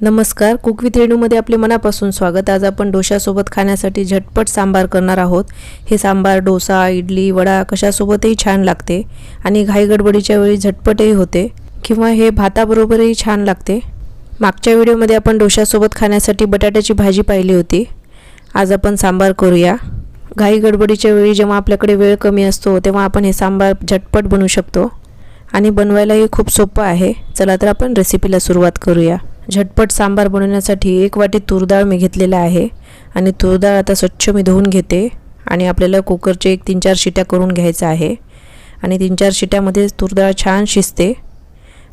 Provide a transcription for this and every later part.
नमस्कार, cook with रेणूमध्ये आपले मनापासून स्वागत। आज आपण डोशासोबत खाण्यासाठी झटपट सांबार करणार आहोत। हे सांबार डोसा, इडली, वडा कशासोबतही छान लागते आणि घाई गडबडीच्या वेळी झटपटही होते किंवा हे भाताबरोबरही छान लागते। मागच्या व्हिडिओमध्ये आपण डोशासोबत खाण्यासाठी बटाट्याची भाजी पाहिली होती। आज आपण सांबार करूया। घाई गडबडीच्या वेळी जेव्हा आपल्याकडे वेळ कमी असतो तेव्हा आपण हे सांबार झटपट बनवू शकतो आणि बनवायलाही खूप सोपं आहे। चला तर आपण रेसिपीला सुरुवात करूया। झटपट सांबार बनवण्यासाठी 1 वाटी तूर डाळ मी घेतलेला आहे आणि तूर डाळ आता स्वच्छ मी धुवून घेते आणि आपल्याला कुकरचे 3-4 शिट्या करून घ्यायचं आहे आणि 3-4 शिट्यामध्ये तूर डाळ छान शिजते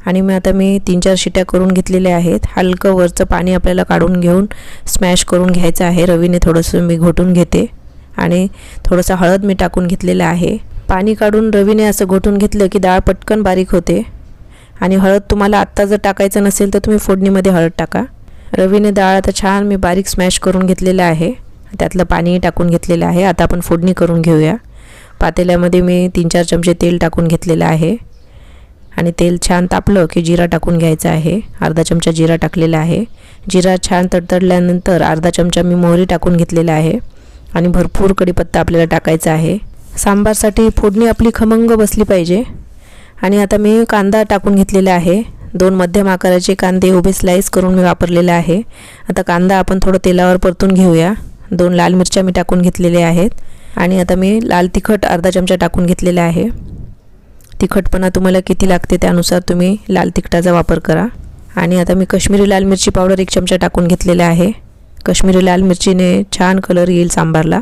आणि मी 3-4 शिट्या करून घेतलेल्या आहेत। हलकं वरचं पाणी आपल्याला काढून घेऊन स्मॅश करून घ्यायचं आहे। रवीने थोडंसं मी घोटून घेते आणि थोडंसं हळद मी टाकून घेतलेलं आहे। पाणी काढून रवीने असं घोटून घेतलं की डाळ पटकन बारीक होते आणि हळद तुम्हाला आत्ता जर टाकायचं नसेल तर तुम्ही फोडणीमध्ये हळद टाका। रवीने डाळ आता छान मी बारीक स्मॅश करून घेतलेलं आहे, त्यातलं पाणी टाकून घेतलेलं आहे। आता आपण फोडणी करून घेऊया। पातेल्यामध्ये मी 3-4 चमचे तेल टाकून घेतलेलं आहे आणि तेल छान तापलं की जिरा टाकून घ्यायचा आहे। अर्धा चमचा जिरा टाकलेला आहे। जिरा छान तडतडल्यानंतर अर्धा चमचा मी मोहरी टाकून घेतलेला आहे आणि भरपूर कढीपत्ता आपल्याला टाकायचा आहे। सांबारसाठी फोडणी आपली खमंग बसली पाहिजे। आणि आता मी कांदा टाकून घेतलेला आहे। 2 मध्यम आकाराचे कांदे उभे स्लाइस करून मी वापरलेले आहे। आता कांदा आपण थोडं तेलावर परतून घेऊया। 2 लाल मिरच्या मी टाकून घेतलेल्या आहेत आणि आता मी लाल तिखट अर्धा चमचा टाकून घेतलेला आहे। तिखटपणा तुम्हाला किती लागते त्यानुसार तुम्ही लाल तिखटाचा वापर करा। आणि आता मी काश्मीरी लाल मिरची पावडर 1 चमचा टाकून घेतलेला आहे। काश्मीरी लाल मिरचीने छान कलर येईल सांबारला।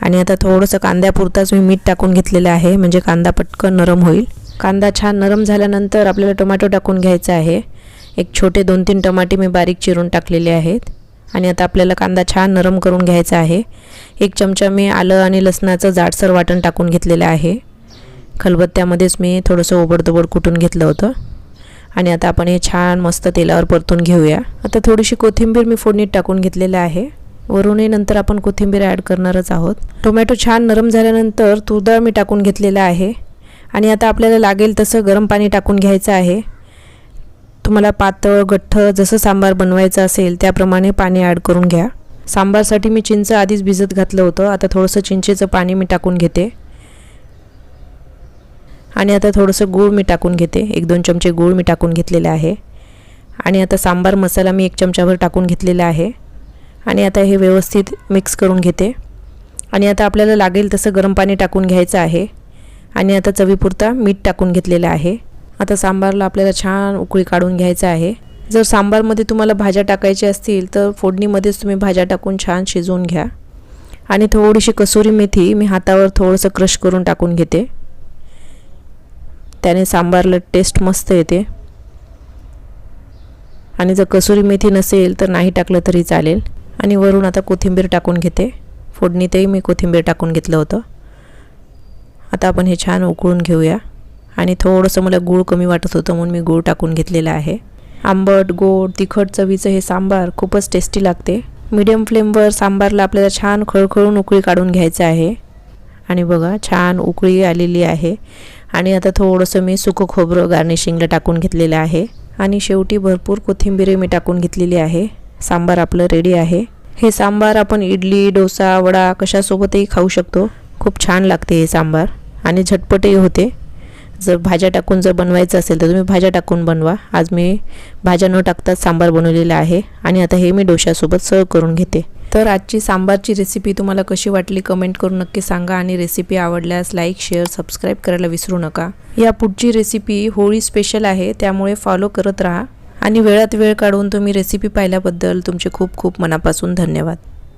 आणि आता थोडंसं कांद्यापुरताच मी मीठ टाकून घेतलेलं आहे म्हणजे कांदा पटकन नरम होईल। कांदा छान नरम झाल्यानंतर आपल्याला टोमॅटो टाकून घ्यायचा आहे। एक छोटे 2-3 टमाटे मी बारीक चिरून टाकलेले आहेत आणि आता आपल्याला कांदा छान नरम करून घ्यायचा आहे। 1 चमचा मी आलं आणि लसणाचं जाडसर वाटण टाकून घेतलेलं आहे। खलबत्त्यामध्येच मी थोडंसं ओबडधोबड कुटून घेतलं होतं आणि आता आपण हे छान मस्त तेलावर परतून घेऊया। आता थोडीशी कोथिंबीर मी फोडणीत टाकून घेतलेलं आहे। वरूनही नंतर आपण कोथिंबीर ॲड करणारच आहोत। टोमॅटो छान नरम झाल्यानंतर तूर डाळ मी टाकून घेतलेलं आहे आणि आता आपल्याला लागेल तसं गरम पाणी टाकून घ्यायचं आहे। तुम्हाला पातळ घट्ट जसं सांबार बनवायचं असेल त्याप्रमाणे पाणी ॲड करून घ्या। सांबारसाठी मी चिंच आधीच भिजत घातलं होतं। आता थोडंसं चिंचेचं पाणी मी टाकून घेते आणि आता थोडंसं गूळ मी टाकून घेते। 1-2 चमचे गूळ मी टाकून घेतलेले आहे आणि आता सांबार मसाला मी 1 चमचाभर टाकून घेतलेला आहे आणि आता हे व्यवस्थित मिक्स करून घेते आणि आता आपल्याला लागेल तसं गरम पाणी टाकून घ्यायचं आहे आणि आता चवीपुरता मीठ टाकून घेतलेलं आहे। आता सांबारला आपल्याला छान उकळी काढून घ्यायचं आहे। जर सांबारमध्ये तुम्हाला भाज्या टाकायच्या असतील तर फोडणीमध्येच तुम्ही भाज्या टाकून छान शिजवून घ्या आणि थोडीशी कसुरी मेथी मी हातावर थोडंसं क्रश करून टाकून घेते, त्याने सांबारला टेस्ट मस्त येते। आणि जर कसुरी मेथी नसेल तर नाही टाकलं तरी चालेल। आणि वरून आता कोथिंबीर टाकून घेते। फोडणीतही मी कोथिंबीर टाकून घेतलं होतं। आता आपण हे छान उकळून घेऊया आणि थोडंसं मला गूळ कमी वाटत होतं म्हणून मी गूळ टाकून घेतलेलं आहे। आंबट गोड तिखट चवीचं हे सांबार खूपच टेस्टी लागते। मीडियम फ्लेमवर सांबारला आपल्याला छान खळखळून उकळी काढून घ्यायचं आहे आणि बघा छान उकळी आलेली आहे। आणि आता थोडंसं मी सुकं खोबरं गार्निशिंगला टाकून घेतलेलं आहे आणि शेवटी भरपूर कोथिंबीर मी टाकून घेतलेली आहे। सांबार आपलं रेडी आहे। हे सांबार आपण इडली, डोसा, वडा कशासोबतही खाऊ शकतो। खूप छान लागते हे सांबार आणि झटपटही होते। जर भाज्या टाकून जर बनवायचं असेल तर तुम्ही भाज्या टाकून बनवा। आज मी भाज्या न टाकताच सांबार बनवलेला आहे आणि आता हे मी डोशासोबत सर्व करून घेते। तर आजची सांबारची रेसिपी तुम्हाला कशी वाटली कमेंट करून नक्की सांगा आणि रेसिपी आवडल्यास लाईक, शेअर, सबस्क्राईब करायला विसरू नका। या पुढची रेसिपी होळी स्पेशल आहे त्यामुळे फॉलो करत राहा आणि वेळात वेळ काढून तुम्ही रेसिपी पाहिल्याबद्दल तुमचे खूप खूप मनापासून धन्यवाद।